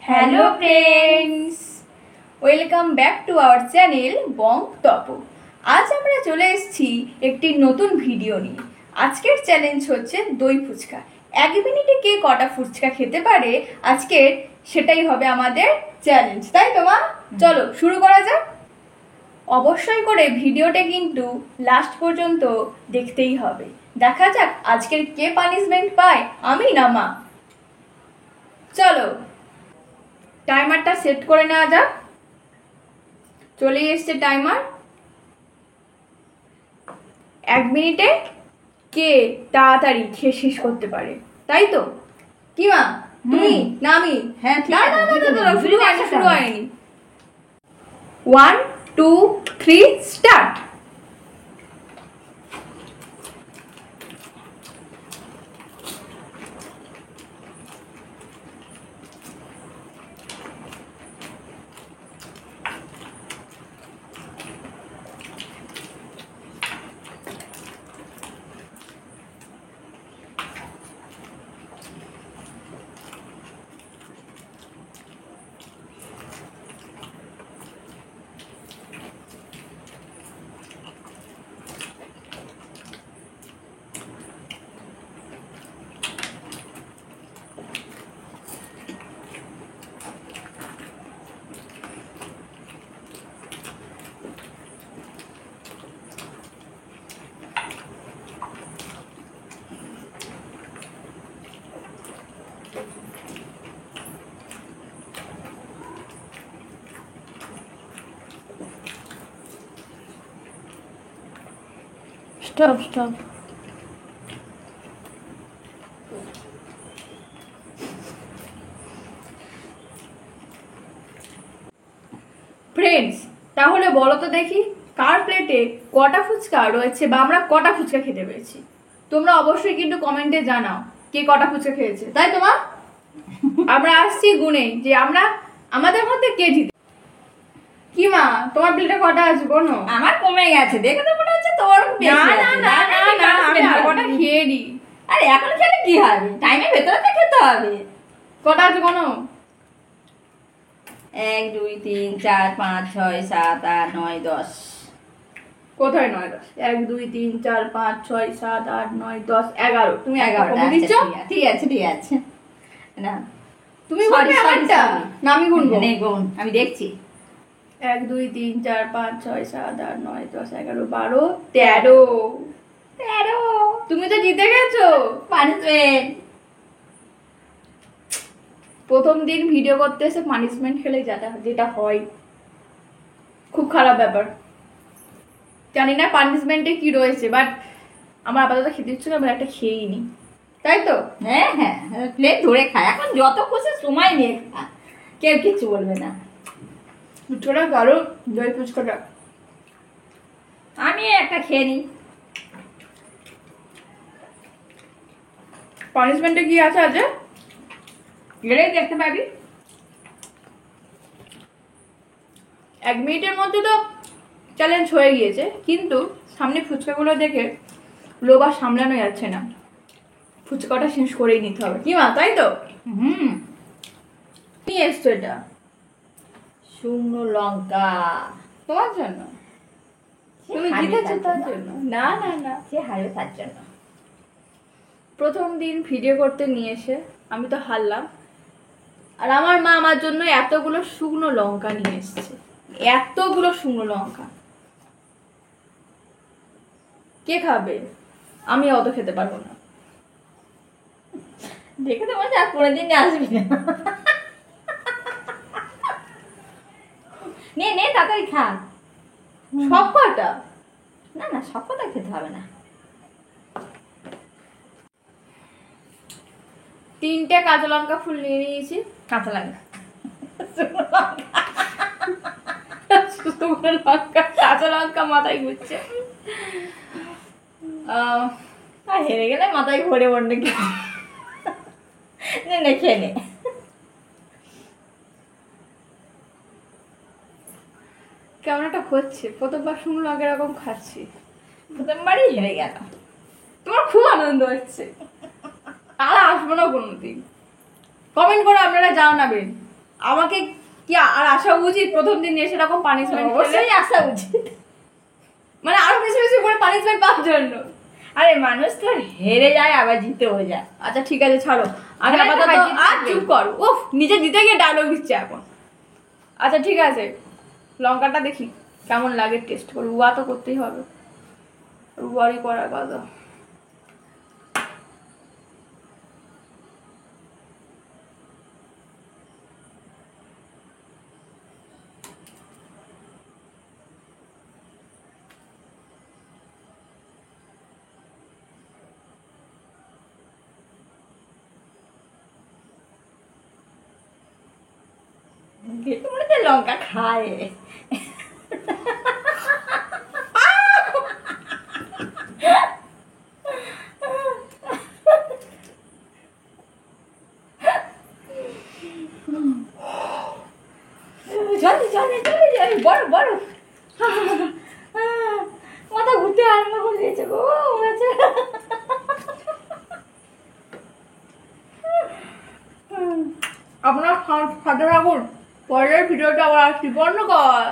Hello friends, welcome back to our channel Bong Top. আজ আমরা চলে এসেছি একটি নতুন ভিডিও নিয়ে। আজকের চ্যালেঞ্জ হচ্ছে দই ফুচকা। 1 মিনিটে কে কটা ফুচকা খেতে পারে, আজকের সেটাই হবে আমাদের চ্যালেঞ্জ, তাই তো মা? চলো শুরু করা যাক। অবশ্যই করে ভিডিওটা কিন্তু লাস্ট পর্যন্ত দেখতেই হবে। দেখা যাক আজকের কে পানিশমেন্ট পায়, আমি না মা। চলো টাইমারটা সেট করে নেওয়া যাক। চলে এসছে টাইমার। 1 মিনিটে কে তাড়াতাড়ি খেয়ে শেষ করতে পারে, তাই তো? কি মা, তুমি না আমি? হ্যাঁ, না না না না না, শুরু হয়নি। 1 2 3 স্টার্ট। স্টপ। ফ্রেন্ডস, তাহলে বলো তো দেখি কার প্লেটে কটা ফুচকা রয়েছে বা আমরা কটা ফুচকা খেতে পেরেছি। তোমরা অবশ্যই কিন্তু কমেন্টে জানাও কে কটা ফুচকা খেয়েছে, তাই তো মা? আমরা আসছি গুনে যে আমরা আমাদের মধ্যে কে জিতে। কি মা, তোমার প্লেটে কটা আছে বলো? আমার কমে গেছে, দেখে তো মনে হচ্ছে তোর বেশি না না আছে। না না না, আমি আর কটা খেয়ে নি। আরে এখন খেলে কি হবে, টাইমের ভেতরে তো খেতে হবে। কটা আছে কোনো? 1 2 3 4 5 6 7 8 9 10। কোথায় 9 10? 1 2 3 4 5 6 7 8 9 10 11। তুমি 11 কমে দিচ্ছ। ঠিক আছে না, তুমি Sorry, বলবে sorry, আমারটা sorry. না আমি গুনবো। নে গুণ, আমি দেখছি। 1 2 3 4 5 6 7 8 9 10 11 12 13। 13। তুমি তো জিতে গেছো। পানিশমেন্ট। প্রথম দিন ভিডিও করতে এসে পানিশমেন্ট খেলে যেটা হয়, খুব খারাপ ব্যাপার। জানি না পানিশমেন্টে কি রয়েছে, বাট আমার আপাতত খেতে ইচ্ছে না, একটা খেয়েই নি, তাই তো? হ্যাঁ, প্লেট ধরে খায়, এখন যত খুশি সময় নিয়ে খা, কেউ কিছু বলবে না। ফুচকাটা কারো দই ফুচকাটা আমি একটা খেয়ে নিই। পানিশমেন্টে কি আছে আজ গেলেই দেখতে পাবি। 1 মিনিটের মধ্যে তো চ্যালেঞ্জ হয়ে গিয়েছে, কিন্তু সামনে ফুচকাগুলো দেখে লোভ আর সামলানো যাচ্ছে না। ফুচকাটা শেষ করেই নিতে হবে, কি মা, তাই তো? নিয়ে এসছো এটা শুকনো লঙ্কা তোমার জন্য, তুমি জিতেছো তার জন্য। না না না, সে হারবে তার জন্য। প্রথম দিন ভিডিও করতে নিয়ে এসে আমি তো হারলাম, আর আমার মা আমার জন্য এতগুলো শুকনো লঙ্কা নিয়ে এসেছে। এতগুলো শুকনো লঙ্কা কে খাবে? আমি অত খেতে পারবো না। দেখে তো মনে হচ্ছে আর কোনোদিন আসবি না। নে তাড়াতাড়ি খা। সব কটা? না সব কথা খেতে হবে না। 3টে কাঁচা লঙ্কা ফুল নিয়ে নিয়েছি। কাঁচা লঙ্কা, শুকনো লঙ্কা, কাঁচা লঙ্কা মাথায় ঘুরছে। আর হেরে গেলে মাথায় ঘোরে অন্য কিছু। নে খেয়ে নে। কেমন একটা হচ্ছে, প্রথমবার শুকনো লঙ্কা এরকম খাচ্ছি। প্রথমবারই হেরে গেল। তোমার খুব আনন্দ হচ্ছে। আর আসবো না কোনোদিন। কমেন্ট করে আপনারা জানাবেন আমাকে কি আর আসা উচিত প্রথম দিন এসে এরকম পানিশমেন্ট? অবশ্যই আসা উচিত। মানে আরো বেশি বেশি করে পানিশমেন্ট পাওয়ার জন্য। আরে মানুষ তো হেরে যায় আবার জিতেও যায়। আচ্ছা ঠিক আছে, ছাড়ো। আগে হ্যাঁ, আপাতত হ্যাঁ, আর চুপ কর। উফ, নিজে জিতে গিয়ে ডায়লগ দিচ্ছে এখন। আচ্ছা ঠিক আছে, লঙ্কাটা দেখি কেমন লাগে, টেস্ট করি। রুয়া তো করতেই হবে, রুয়ারই করার কথা। দেখে মনে হচ্ছে লঙ্কা খায়। জলদি জলদি জলদি জলদি, বড় বড়। মাথা ঘুরতে আরম্ভ করে দিয়েছে গো। আপনার সাথে থাকুন, পরের ভিডিওটা আবার আসছি। বন্ধ কর।